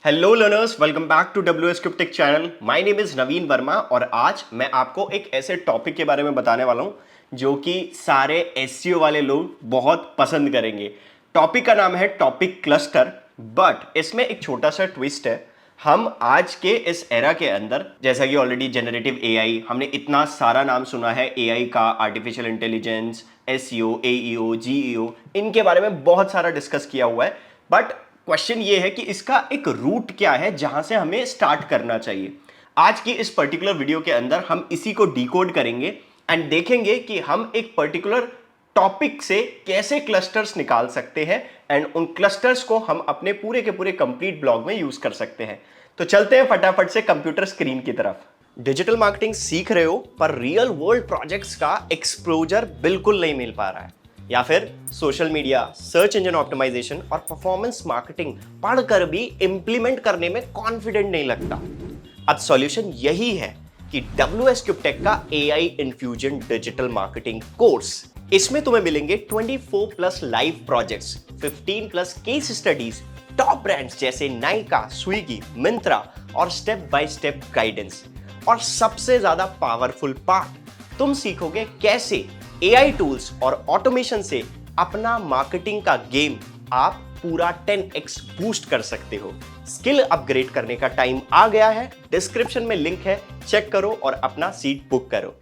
Hello learners, welcome back to WS Cryptech channel. My name is Naveen Verma और आज मैं आपको एक ऐसे टॉपिक के बारे में बताने वाला हूं जो कि सारे एसईओ वाले लोग बहुत पसंद करेंगे। टॉपिक का नाम है टॉपिक क्लस्टर, बट इसमें एक छोटा सा ट्विस्ट है। हम आज के इस एरा के अंदर, जैसा कि ऑलरेडी जनरेटिव एआई, हमने इतना सारा नाम सुना है एआई का, artificial intelligence, SEO, AEO, GEO, इनके बारे में बहुत सारा डिस्कस किया हुआ है। बट क्वेश्चन ये है कि इसका एक रूट क्या है जहां से हमें स्टार्ट करना चाहिए। आज की इस पर्टिकुलर वीडियो के अंदर हम इसी को डिकोड करेंगे एंड देखेंगे कि हम एक पर्टिकुलर टॉपिक से कैसे क्लस्टर्स निकाल सकते हैं एंड उन क्लस्टर्स को हम अपने पूरे के पूरे कंप्लीट ब्लॉग में यूज कर सकते हैं। तो चलते हैं फटाफट से कंप्यूटर स्क्रीन की तरफ। डिजिटल मार्केटिंग सीख रहे हो पर रियल वर्ल्ड प्रोजेक्ट्स का एक्सपोजर बिल्कुल नहीं मिल पा रहा है, या फिर social media, search engine optimisation और परफॉर्मेंस मार्केटिंग पढ़कर भी इंप्लीमेंट करने में कॉन्फिडेंट नहीं लगता। अब सॉल्यूशन यही है कि WS क्रिप्टेक का AI infusion digital marketing course. इसमें तुम्हें मिलेंगे 24+ live projects, 15+ case studies, top brands जैसे नाइका, स्विगी, मिंत्रा और स्टेप बाय स्टेप गाइडेंस। और सबसे ज्यादा पावरफुल पार्ट, तुम सीखोगे कैसे AI टूल्स और ऑटोमेशन से अपना मार्केटिंग का गेम आप पूरा 10x बूस्ट कर सकते हो। स्किल अपग्रेड करने का टाइम आ गया है। डिस्क्रिप्शन में लिंक है, चेक करो और अपना सीट बुक करो।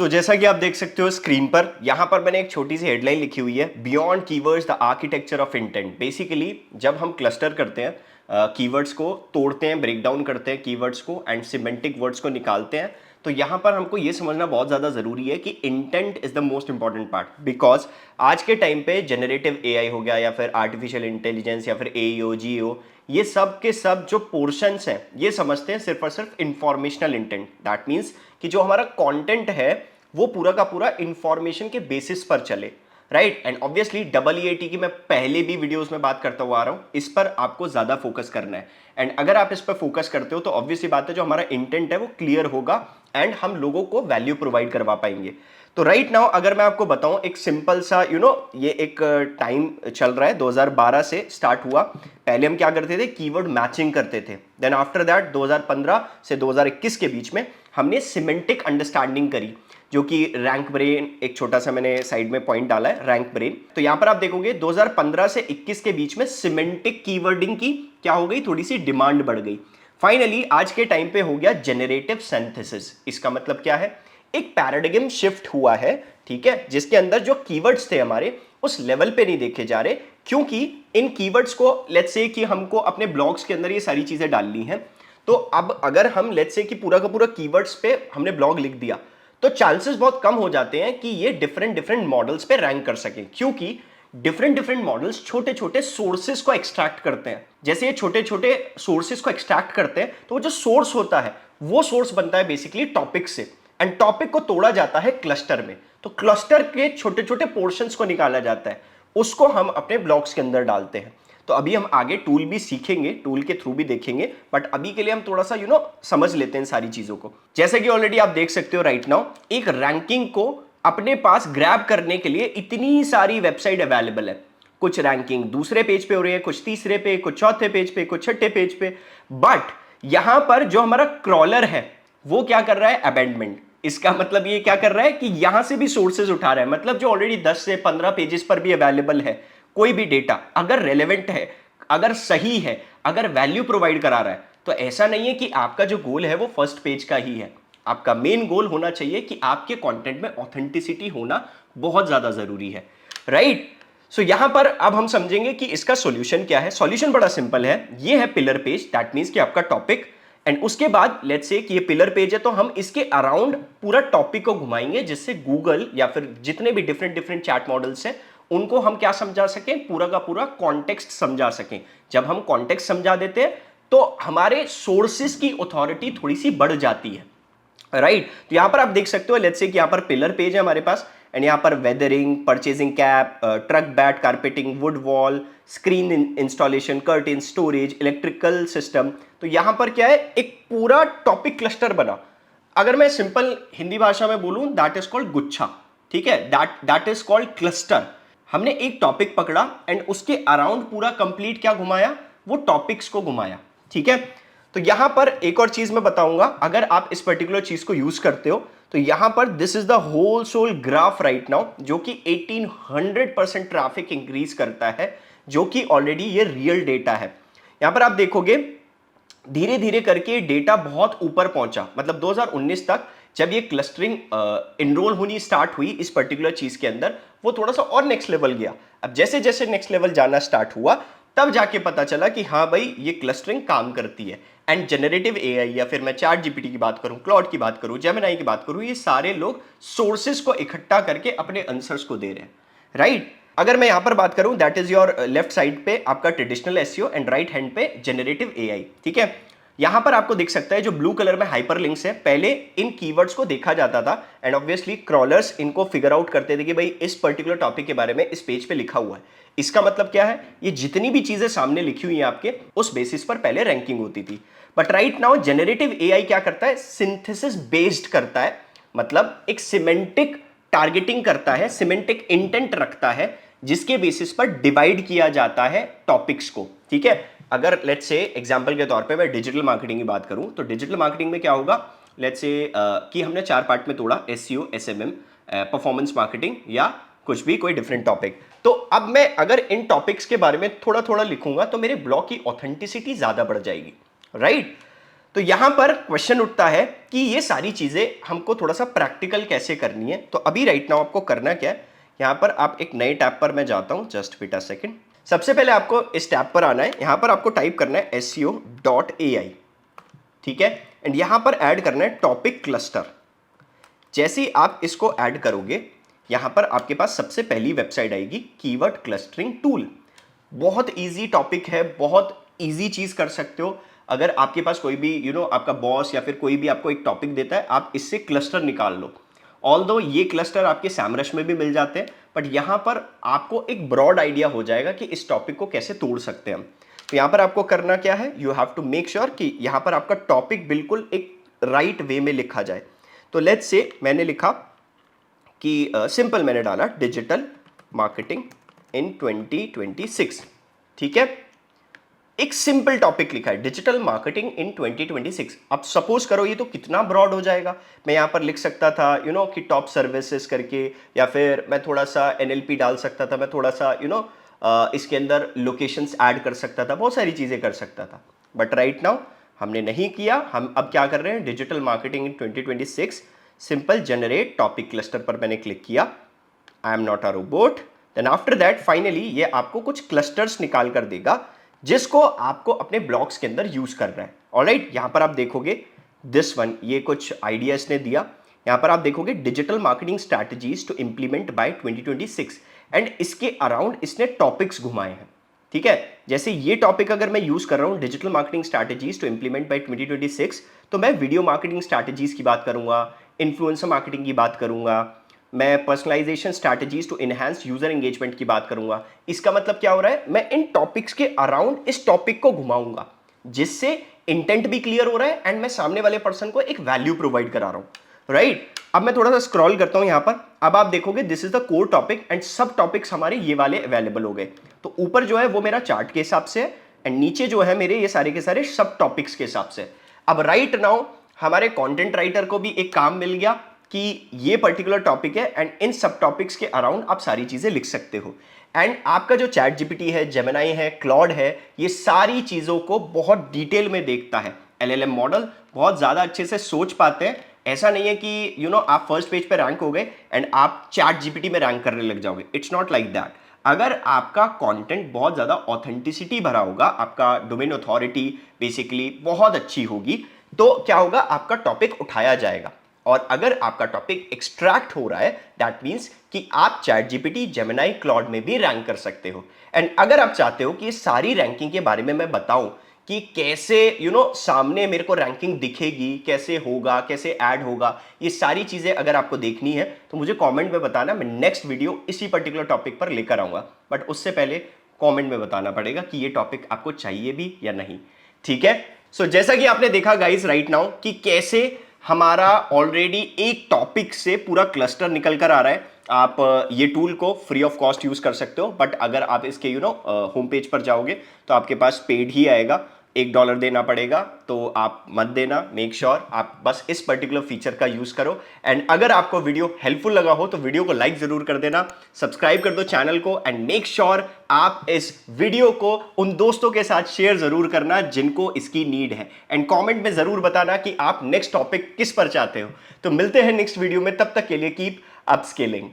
जैसा कि आप देख सकते हो स्क्रीन पर, यहां पर मैंने एक छोटी सी हेडलाइन लिखी हुई है, beyond keywords the architecture of intent. Basically जब हम क्लस्टर करते हैं, कीवर्ड्स को तोड़ते हैं, ब्रेक डाउन करते हैं कीवर्ड्स को एंड सिमेंटिक वर्ड्स को निकालते हैं, तो यहां पर हमको ये समझना बहुत ज़्यादा ज़रूरी है कि intent is the most important part. Because आज के टाइम पे जनरेटिव AI हो गया या फिर आर्टिफिशियल इंटेलिजेंस या फिर AEO, GEO, ये सब के सब जो पोर्शंस हैं ये समझते हैं सिर्फ और सिर्फ इंफॉर्मेशनल इंटेंट। दैट मीन्स कि जो हमारा कंटेंट है वो पूरा का पूरा इंफॉर्मेशन के बेसिस पर चले, राइट। एंड ऑब्वियसली EEAT की मैं पहले भी वीडियोस में बात करता हुआ आ रहा हूं, इस पर आपको ज्यादा फोकस करना है। एंड अगर आप इस पर फोकस करते हो तो ऑब्वियसली बात है, जो हमारा इंटेंट है वो क्लियर होगा एंड हम लोगों को वैल्यू प्रोवाइड करवा पाएंगे। तो राइट नाउ अगर मैं आपको बताऊं एक सिंपल सा ये एक टाइम चल रहा है, 2012 से स्टार्ट हुआ। पहले हम क्या करते थे, कीवर्ड मैचिंग करते थे। देन आफ्टर दैट 2015 से 2021 के बीच में हमने सिमेंटिक अंडरस्टैंडिंग करी, जो कि रैंक ब्रेन, एक छोटा सा मैंने साइड में पॉइंट डाला है, रैंक ब्रेन। तो यहां पर आप देखोगे 2015 से 21 के बीच में सिमेंटिक कीवर्डिंग की क्या हो गई, थोड़ी सी डिमांड बढ़ गई। फाइनली आज के टाइम पे हो गया जेनरेटिव सिंथेसिस। इसका मतलब क्या है, एक पैराडिगम शिफ्ट हुआ है, ठीक है, जिसके अंदर जो कीवर्ड्स थे हमारे उस लेवल पे नहीं देखे जा रहे, क्योंकि इन कीवर्ड्स को लेट्स से कि हमको अपने ब्लॉग्स के अंदर ये सारी चीजें डालनी है। तो अब अगर हम लेट्स से कि पूरा का पूरा कीवर्ड्स पे हमने ब्लॉग लिख दिया तो चांसेस बहुत कम हो जाते हैं कि ये डिफरेंट डिफरेंट मॉडल्स पे रैंक कर सकें, क्योंकि डिफरेंट डिफरेंट मॉडल्स छोटे छोटे सोर्सेस को एक्सट्रैक्ट करते हैं। जैसे ये छोटे छोटे सोर्सेस को एक्सट्रैक्ट करते हैं तो वो जो सोर्स होता है वो सोर्स बनता है बेसिकली टॉपिक से, एंड टॉपिक को तोड़ा जाता है क्लस्टर में। तो क्लस्टर के छोटे छोटे पोर्शंस को निकाला जाता है, उसको हम अपने ब्लॉग्स के अंदर डालते हैं। तो अभी हम आगे टूल भी सीखेंगे, टूल के थ्रू भी देखेंगे, बट अभी के लिए हम थोड़ा सा समझ लेते हैं सारी चीजों को। जैसे कि ऑलरेडी आप देख सकते हो राइट नाउ, एक रैंकिंग को अपने पास ग्रैब करने के लिए इतनी सारी वेबसाइट अवेलेबल है। कुछ रैंकिंग दूसरे पेज पे हो रही है, कुछ तीसरे पे, कुछ चौथे पेज पे, कुछ छठे पेज पे, बट यहां पर जो हमारा क्रॉलर है वो क्या कर रहा है, अबेंडमेंट। इसका मतलब ये क्या कर रहा है कि यहां से भी सोर्सेज उठा रहा है, मतलब जो ऑलरेडी 10 से 15 पेजेस पर भी अवेलेबल है, कोई भी डेटा अगर रेलेवेंट है, अगर सही है, अगर वैल्यू प्रोवाइड करा रहा है, तो ऐसा नहीं है कि आपका जो गोल है वो फर्स्ट पेज का ही है। आपका मेन गोल होना चाहिए कि आपके कंटेंट में ऑथेंटिसिटी होना बहुत ज्यादा जरूरी है, राइट। सो यहां पर अब हम समझेंगे कि इसका सॉल्यूशन क्या है। सॉल्यूशन बड़ा सिंपल है, ये है पिलर पेज, दैट मींस कि आपका टॉपिक, एंड उसके बाद लेट्स से कि ये पिलर पेज है तो हम इसके अराउंड पूरा टॉपिक को घुमाएंगे, जिससे गूगल या फिर जितने भी डिफरेंट डिफरेंट चैट मॉडल्स हैं उनको हम क्या समझा सकें, पूरा का पूरा कॉन्टेक्स्ट समझा सकें। जब हम कॉन्टेक्स्ट समझा देते हैं तो हमारे सोर्सेस की अथॉरिटी थोड़ी सी बढ़ जाती है, राइट। तो यहां पर आप देख सकते हो लेट्स से कि यहां पर पिलर पेज है हमारे पास, एंड यहां पर weathering, purchasing cap, truck bat, carpeting, would wall, screen installation, curtain, storage, electrical system. तो यहां पर क्या है, एक पूरा टॉपिक क्लस्टर बना। अगर मैं सिंपल हिंदी भाषा में बोलूं, दैट इज कॉल्ड गुच्छा, ठीक है, दैट इज कॉल्ड क्लस्टर। हमने एक टॉपिक पकड़ा एंड उसके अराउंड पूरा कंप्लीट क्या घुमाया, वो टॉपिक्स को घुमाया, ठीक है। तो यहां पर एक और चीज मैं बताऊंगा, अगर आप इस पर्टिकुलर चीज को यूज करते हो तो यहां पर this is the whole sole graph right now, जो कि 1800% ट्रैफिक इंक्रीज करता है, जो कि ऑलरेडी ये रियल डेटा है। यहां पर आप देखोगे धीरे धीरे करके डेटा बहुत ऊपर पहुंचा, मतलब 2019 तक जब ये क्लस्टरिंग इनरोल होनी स्टार्ट हुई इस पर्टिकुलर चीज के अंदर, वो थोड़ा सा और नेक्स्ट लेवल गया। अब जैसे जैसे नेक्स्ट लेवल जाना स्टार्ट हुआ, तब जाके पता चला कि हाँ भाई ये क्लस्टरिंग काम करती है। एंड जनरेटिव एआई, या फिर मैं चैट जीपीटी की बात करूं, क्लॉड की बात करूं, जेमिनी की बात करूं, ये सारे लोग सोर्सेस को इकट्ठा करके अपने आंसर्स को दे रहे हैं, राइट। अगर मैं यहां पर बात करूं, that is your left side पे आपका traditional SEO and right hand पे जनरेटिव एआई, ठीक है। यहां पर आपको दिख सकता है जो ब्लू कलर में हाइपरलिंक्स है, पहले इन कीवर्ड्स को देखा जाता था एंड ऑब्वियसली क्रॉलर्स इनको फिगर आउट करते थे कि भाई इस पर्टिकुलर टॉपिक के बारे में इस पेज पे लिखा हुआ है। इसका मतलब क्या है, ये जितनी भी चीजें सामने लिखी हुई हैं आपके, उस बेसिस पर पहले रैंकिंग होती थी। But right now generative AI क्या करता है, सिंथेसिस बेस्ड करता है, मतलब एक सिमेंटिक टारगेटिंग करता है, सिमेंटिक इंटेंट रखता है, जिसके बेसिस पर डिवाइड किया जाता है टॉपिक्स को, ठीक है। अगर लेट्स से एग्जांपल के तौर पे मैं डिजिटल मार्केटिंग की बात करूं, तो डिजिटल मार्केटिंग में क्या होगा, लेट्स से कि हमने 4 पार्ट में तोड़ा, एसईओ, एसएमएम, परफॉर्मेंस मार्केटिंग, या कुछ भी कोई डिफरेंट टॉपिक। तो अब मैं अगर इन टॉपिक्स के बारे में थोड़ा थोड़ा लिखूंगा तो मेरे ब्लॉग की ऑथेंटिसिटी ज्यादा बढ़ जाएगी, राइट। तो यहां पर क्वेश्चन उठता है कि ये सारी चीजें हमको थोड़ा सा प्रैक्टिकल कैसे करनी है। तो अभी राइट नाउ आपको करना क्या है, यहां पर आप एक नए टैब पर मैं जाता हूं, जस्ट वेट अ सेकंड। सबसे पहले आपको इस टैब पर आना है, यहां पर आपको टाइप करना है seo.ai, ठीक है, एंड यहां पर ऐड करना है टॉपिक क्लस्टर। जैसे ही आप इसको ऐड करोगे, यहां पर आपके पास सबसे पहली वेबसाइट आएगी, कीवर्ड क्लस्टरिंग टूल। बहुत इजी टॉपिक है, बहुत इजी चीज कर सकते हो। अगर आपके पास कोई भी आपका बॉस या फिर कोई भी आपको एक टॉपिक देता है, आप इससे क्लस्टर निकाल लो। ऑल्दो ये क्लस्टर आपके सैमरश में भी मिल जाते हैं, बट यहां पर आपको एक ब्रॉड आइडिया हो जाएगा कि इस टॉपिक को कैसे तोड़ सकते हैं हम। तो यहां पर आपको करना क्या है, you have to make sure कि यहां पर आपका टॉपिक बिल्कुल एक राइट वे में लिखा जाए। तो लेट्स से मैंने लिखा कि सिंपल मैंने डाला डिजिटल मार्केटिंग इन 2026, ठीक है। एक सिंपल टॉपिक लिखा है, डिजिटल मार्केटिंग इन 2026। अब सपोज करो ये तो कितना ब्रॉड हो जाएगा, मैं यहां पर लिख सकता था कि टॉप सर्विसेज करके, या फिर मैं थोड़ा सा एनएलपी डाल सकता था, मैं थोड़ा सा इसके अंदर लोकेशंस ऐड कर सकता था, बहुत सारी चीजें कर सकता था। बट राइट नाउ हमने नहीं किया। हम अब क्या कर रहे हैं, digital marketing in 2026, simple generate topic cluster पर मैंने क्लिक किया। I am not a robot. Then after that finally ये आपको कुछ क्लस्टर्स निकाल कर देगा, जिसको आपको अपने ब्लॉग्स के अंदर यूज करना है। ऑलराइट, यहां पर आप देखोगे दिस वन, ये कुछ आइडिया इसने दिया। यहां पर आप देखोगे digital marketing strategies to implement by 2026, and इसके अराउंड इसने टॉपिक्स घुमाए हैं, ठीक है। जैसे ये टॉपिक अगर मैं यूज कर रहा हूं, digital marketing strategies to implement by 2026, तो मैं वीडियो मार्केटिंग स्ट्रैटेजीज की बात करूंगा, इन्फ्लुएंसर मार्केटिंग की बात करूंगा, मैं personalisation strategies to enhance user engagement की बात करूंगा। इसका मतलब क्या हो रहा है, मैं इन टॉपिक्स के अराउंड इस टॉपिक को घुमाऊंगा, जिससे इंटेंट भी क्लियर हो रहा है एंड मैं सामने वाले पर्सन को एक वैल्यू प्रोवाइड करा रहा हूं, राइट। अब मैं थोड़ा सा स्क्रॉल करता हूं यहां पर, अब आप देखोगे this is the core topic and सब टॉपिक्स हमारे ये वाले अवेलेबल हो गए। तो ऊपर जो है वो मेरा चार्ट के हिसाब से है, एंड नीचे जो है मेरे ये सारे के सारे सब टॉपिक्स के हिसाब से। अब राइट नाउ हमारे कंटेंट राइटर को भी एक काम मिल गया कि ये पर्टिकुलर टॉपिक है एंड इन सब टॉपिक्स के अराउंड आप सारी चीजें लिख सकते हो। एंड आपका जो चैट जीपीटी है, जेमिनी है, क्लॉड है, ये सारी चीजों को बहुत डिटेल में देखता है। एलएलएम मॉडल बहुत ज्यादा अच्छे से सोच पाते हैं। ऐसा नहीं है कि आप फर्स्ट पेज पे रैंक हो गए एंड आप चैट जीपीटी में रैंक करने लग जाओगे। It's not like that. अगर आपका कंटेंट बहुत ज्यादा ऑथेंटिसिटी भरा होगा, आपका डोमेन अथॉरिटी बेसिकली बहुत अच्छी होगी, तो क्या होगा, आपका टॉपिक उठाया जाएगा। और अगर आपका टॉपिक एक्सट्रैक्ट हो रहा है, दैट मींस कि आप चैट जीपीटी, जेमिनी, क्लॉड में भी रैंक कर सकते हो। एंड अगर आप चाहते हो कि ये सारी रैंकिंग के बारे में मैं बताऊं कि कैसे सामने मेरे को रैंकिंग दिखेगी, कैसे होगा, कैसे ऐड होगा, ये सारी चीजें अगर आपको देखनी है तो मुझे कमेंट में बताना, मैं नेक्स्ट वीडियो इसी पर्टिकुलर टॉपिक पर लेकर आऊंगा। बट उससे पहले कमेंट में बताना पड़ेगा कि ये टॉपिक आपको चाहिए भी या नहीं, ठीक है। सो जैसा कि आपने देखा गाइस राइट नाउ कि कैसे हमारा ऑलरेडी एक टॉपिक से पूरा क्लस्टर निकल कर आ रहा है। आप ये टूल को फ्री ऑफ कॉस्ट यूज कर सकते हो, बट अगर आप इसके होम पेज पर जाओगे तो आपके पास पेड ही आएगा, $1 देना पड़ेगा। तो आप मत देना, मेक श्योर आप बस इस पर्टिकुलर फीचर का यूज करो। एंड अगर आपको वीडियो हेल्पफुल लगा हो तो वीडियो को लाइक जरूर कर देना, सब्सक्राइब कर दो चैनल को, एंड मेक श्योर आप इस वीडियो को उन दोस्तों के साथ शेयर जरूर करना जिनको इसकी नीड है। एंड कमेंट में जरूर बताना कि आप नेक्स्ट टॉपिक किस पर चाहते हो। तो मिलते हैं नेक्स्ट वीडियो में, तब तक के लिए कीप अपस्केलिंग।